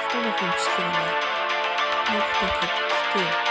автомат хэмжлэг байна. Нэг төгөд тийм.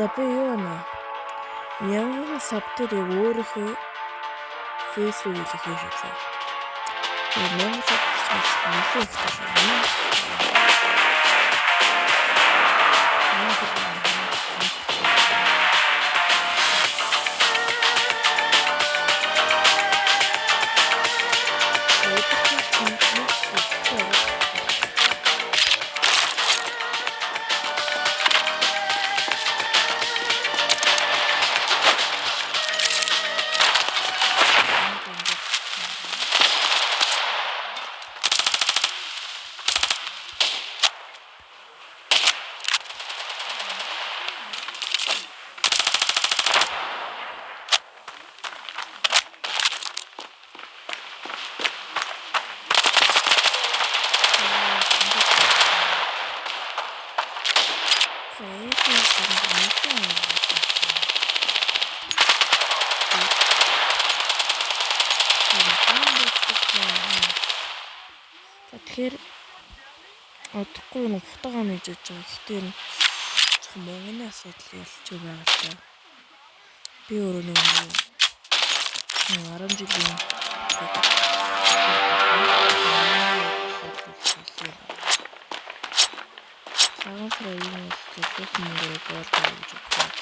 За би юу нэ? Мянган сабтэрийг өөрийнхөө Facebook-ийг хийж үзье. Мянган сабтэрийг нэлээд их байна. Тэгэхээр одохгүй нэг фотогоо нээж байгаа. Гэхдээ зөвхөн Монголын асуудал ялч байгаа л да. Би өөрөө нэг 10 жилийн цагаан сарын төлөвлөсөн мөнгөөр болдог гэж боддог.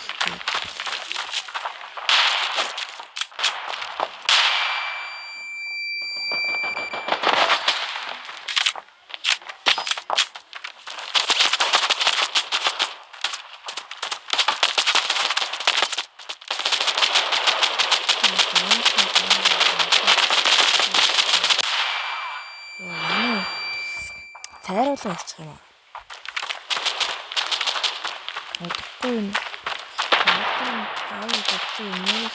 Тайруулсан очих юм аа. Одохгүй юм. Аавын бодсон нэг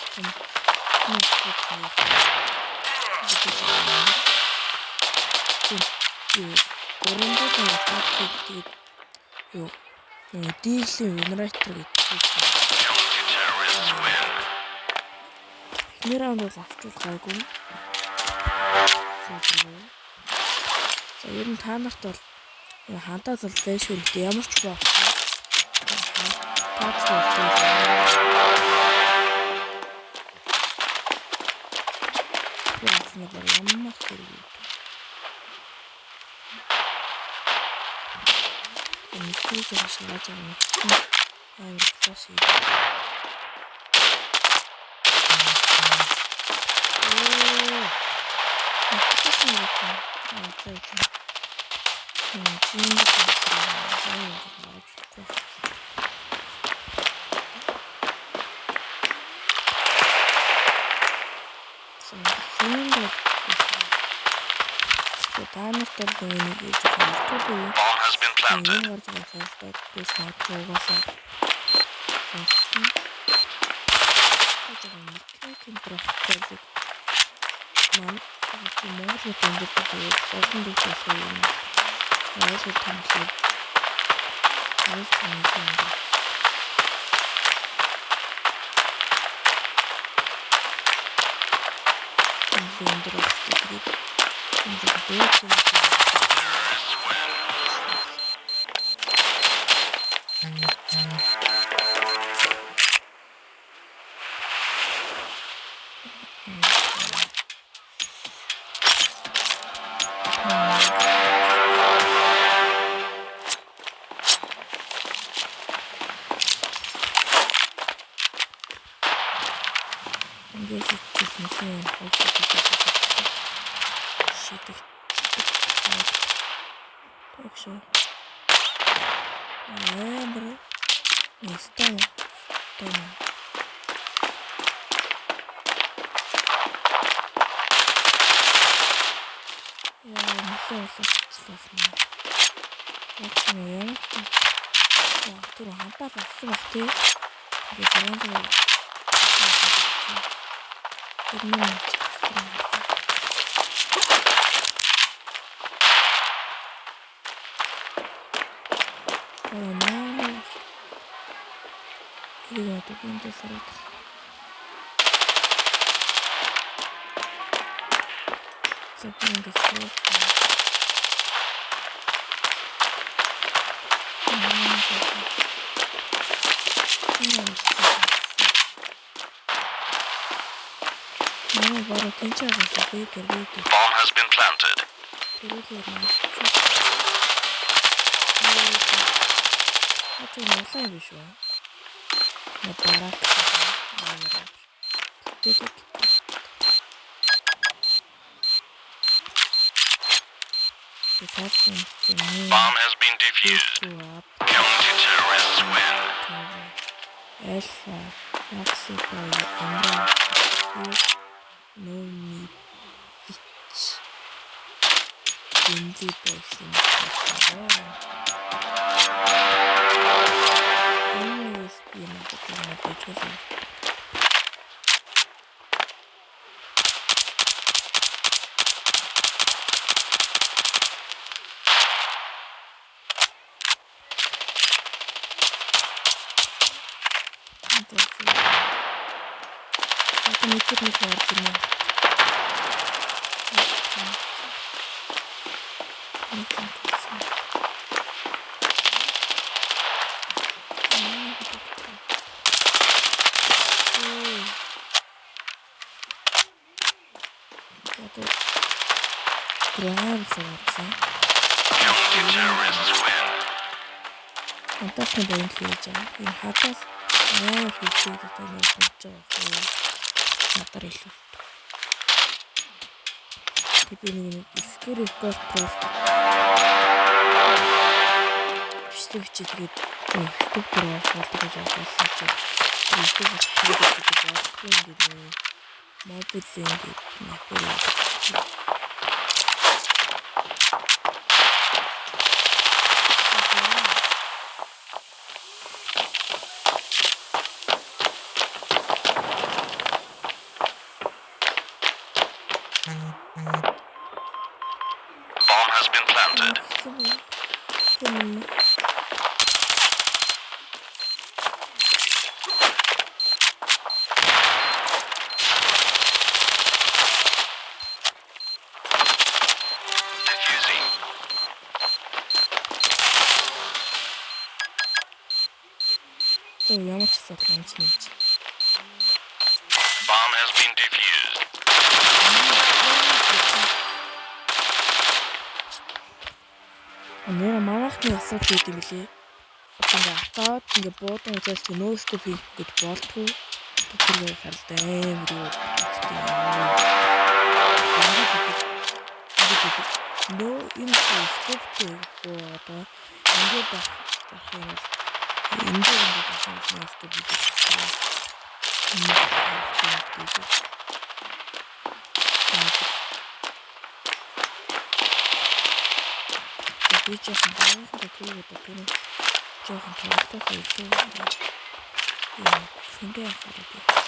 юм. Дийлэн генератор гэдэг. Нэрээ бол авчуул гайгүй. За ер нь та нарт бол хантаа зал байшгүй ямар ч боо. Ямар хэрэг. Нэг зүйл шалгаж байгаа юм. Амар тоош. has been planted. Bomb has been planted. Bomb has been defused. Counter-terrorists win. Alpha, Maxipol, no need bitch. Lindsay person. Always be another thing of it was Counter-terrorists win. Фантастик байна л гэж байгаа. Энэ хадаас хийдэг гэдэг нь болж байгаа. Надаар илүү. Би нэг скор рекорд бичлэгч тэгээд YouTube дээр болдог гэж бодсон чинь YouTube-д хийдэг гэж бодсон юм дээ. Мобил зингээд напраа. Bomb has been planted. Defusing. Ямар ч асуудал юм чинь. Bomb has been defused. Нэр манайхны асуудал үүд юм лээ. Ингээ атаад ингээ буудан үзээс нөөскөп хийх гэж болтгүй. Тэр харалтай амар юу. нөө энэ скоптэй одоо ингээд байх юм бол ингээд байх юм бол скоп бичих. Би жоохон байхад түүгээр жоохон тоглохтой хэлдэг. Яа, шингээ хараад байна.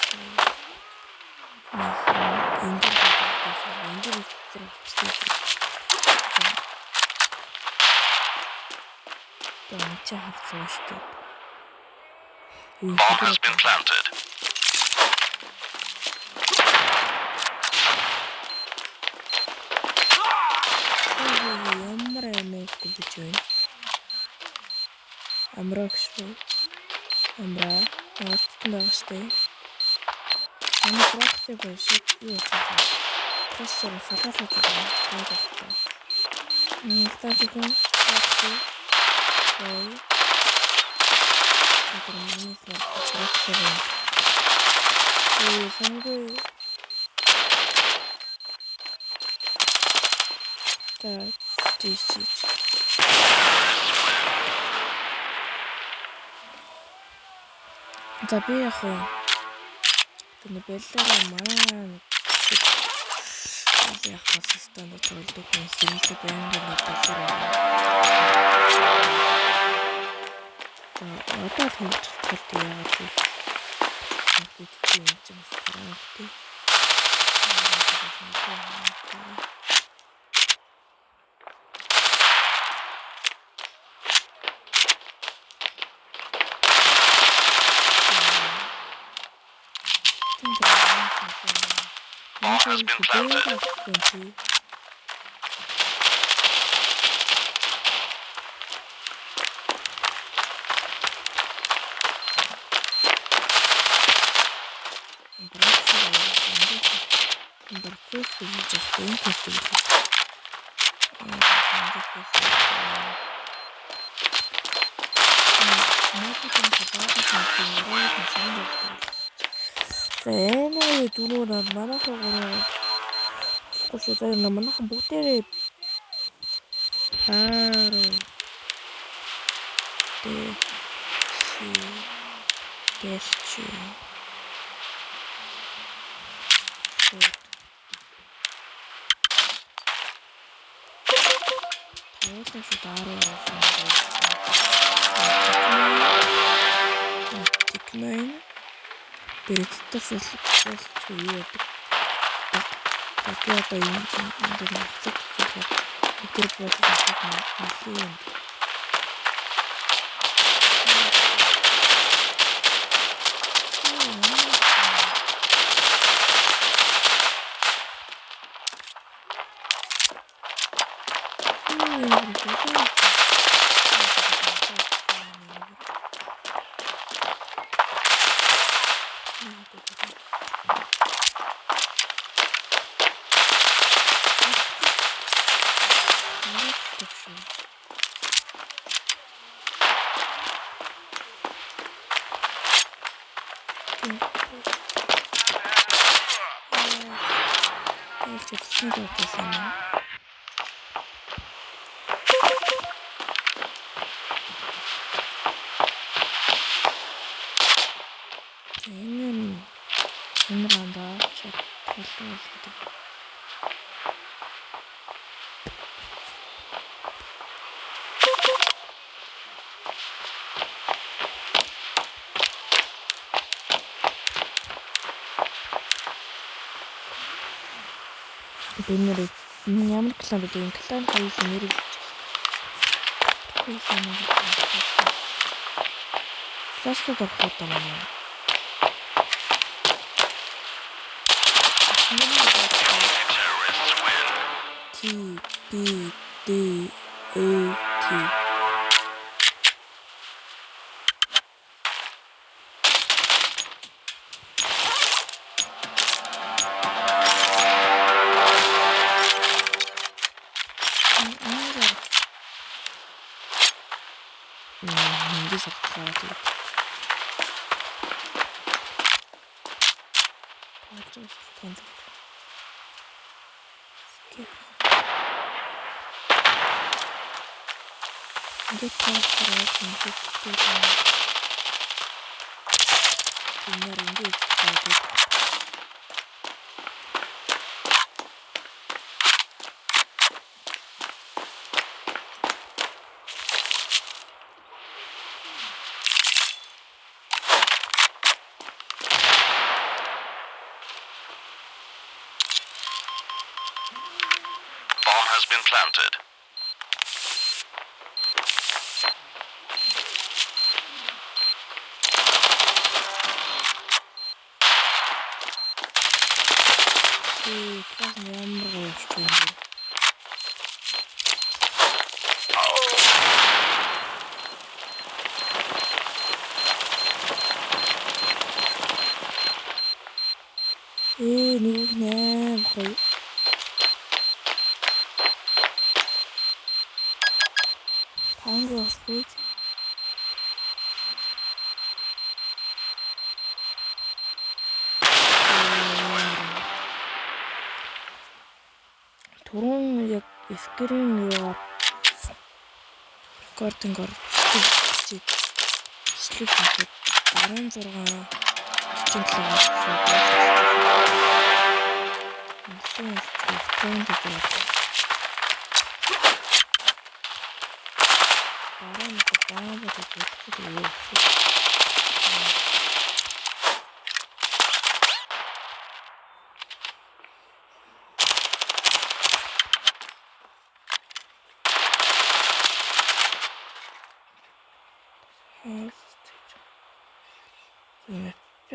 Bomb has been planted. Амрагшгүй. Амраа. Наалтсан байгаа штэ. Манай прокси болшиг юу вэ? Прокси салаасаа байгаа. Статикон прокси. Ой. Это не прокси. И самый так, 10. За би яг энэ бэллээрээ маань яг системд төлдөг юм хэрэг байнга бэллээрээ. Одоо хэлчихвэл яагаад вэ? Мэдээ юм чинь санагдав. Bomb has been planted. Энэ дөрөөр манайхан гурав намайхан бүгдээрээ Передтээс л юу яадаг. Тэгээд одоо энэ нөхцөл тэр процесс нэлээд Бинэрээ ямар клан гэдэг энэ клан хоёрын нэрийг Флашбэк авах юм байна. T Ингээд таашраад ингээд байна. Ямар ингээд байдаг. Bomb has been planted. Флаг ямар гоё явчих юм бэ? Нүг нээр гоё. Тангос гэж. Турун яг скрин юугаар рекордингээр бичлэг хийхэд 16 47-аар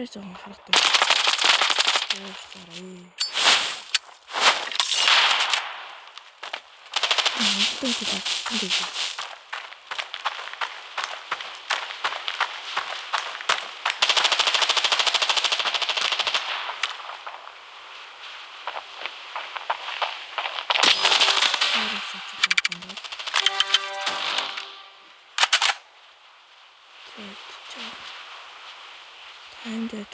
Пэж байгаа харагдав. Өөсөрөө. Мөн тийм дээ. Таймдээ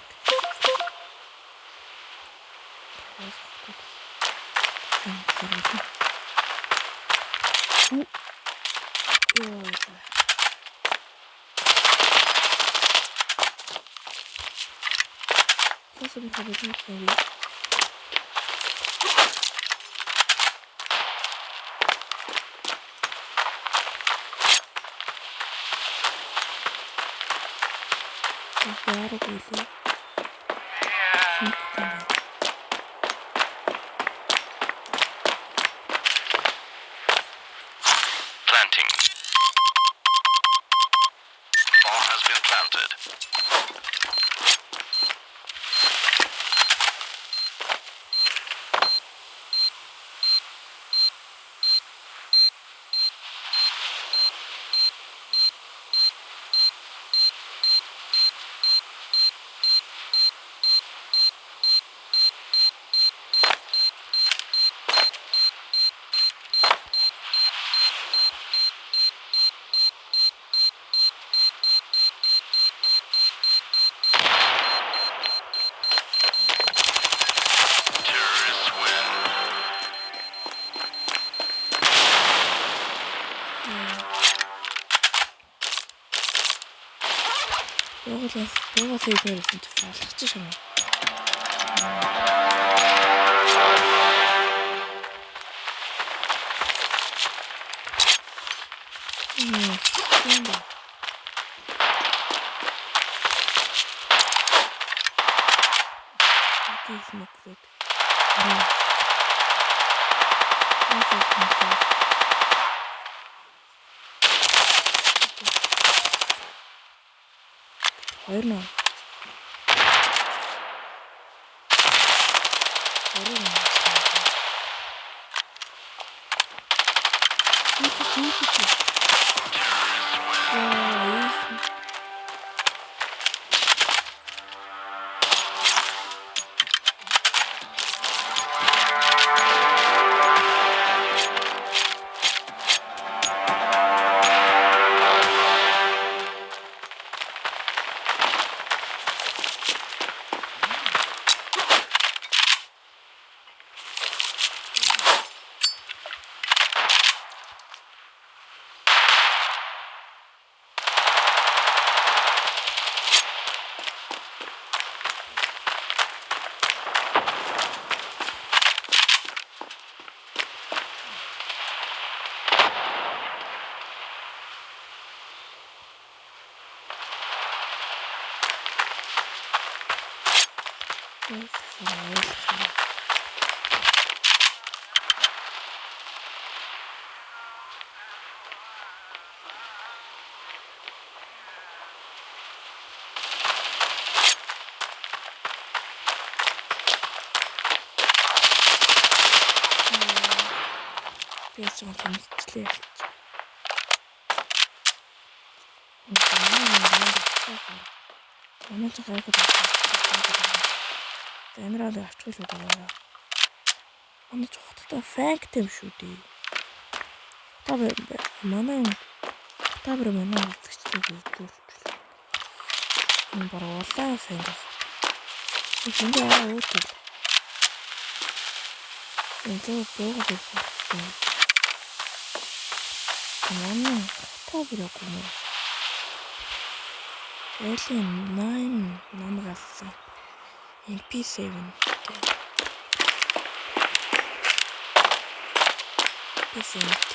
Planting. Bomb has been planted. Terrorists win. Буугаад хийсэн чинь алхаж шам. Ойрно. Тэгээд ч юм хэмжлээ. Манай ч гайхаад байна. Камераа авчихгүй л байгаа. Манай ч хоттой факт юм шүү дээ. Манай үзэгчдийг үзүүлж. Энэ баг улаан фэнг. Энд яа уудаг. Энд бөөг гэсэн. Манай хоттой яг юм. Alien 9 намгаас MP7 PSMT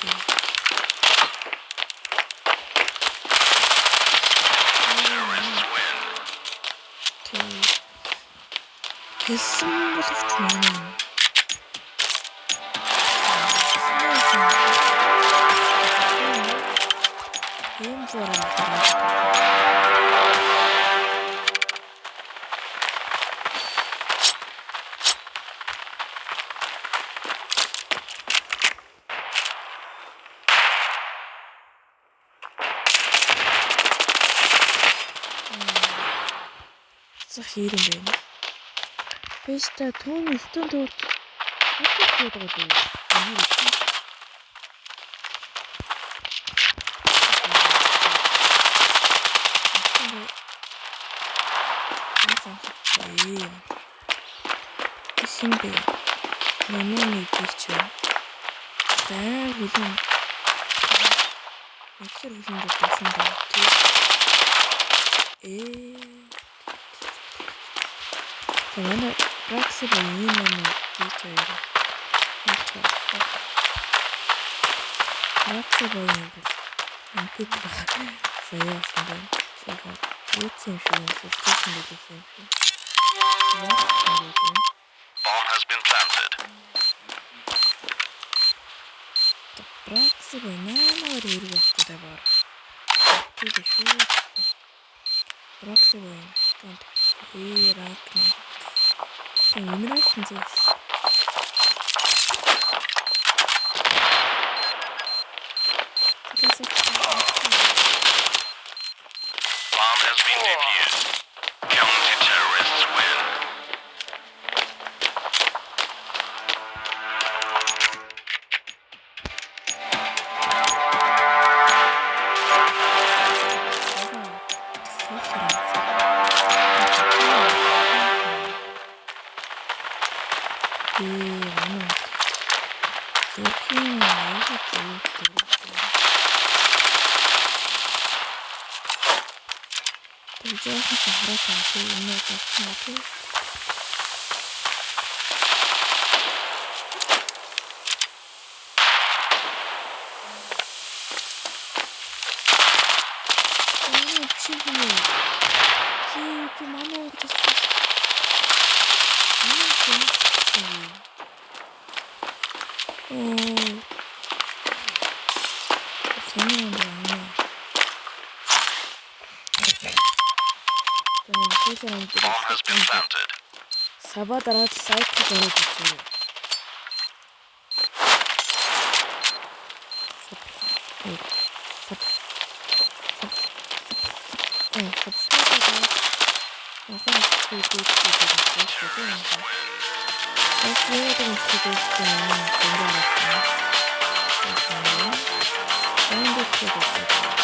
Тэсэн боловч мөн юм зураг хийр юм байна. Пэста түүний стон төрд хатдаг байдаг. Симбэ. Нэмэний бичвэ. За бүлэн. Эцэр бүлэн гэсэн даа. Манай пракси байна бичвэ. Пракси байна. Ампит саяасан байна. Сега үтсэн шүү. Үтсэн байсан шүү. Bomb has been planted. Пракси байна. Нэр явахгүй даа. Тэг шүү. Пракси байна. Ранк. Именно здесь. Bomb has been defused. Counter-terrorists win. Жоохон сахараа таагүй юм уу гэсэн. Bomb has been planted. Саба дараад сайт гараад ирсэн. Terrorists win.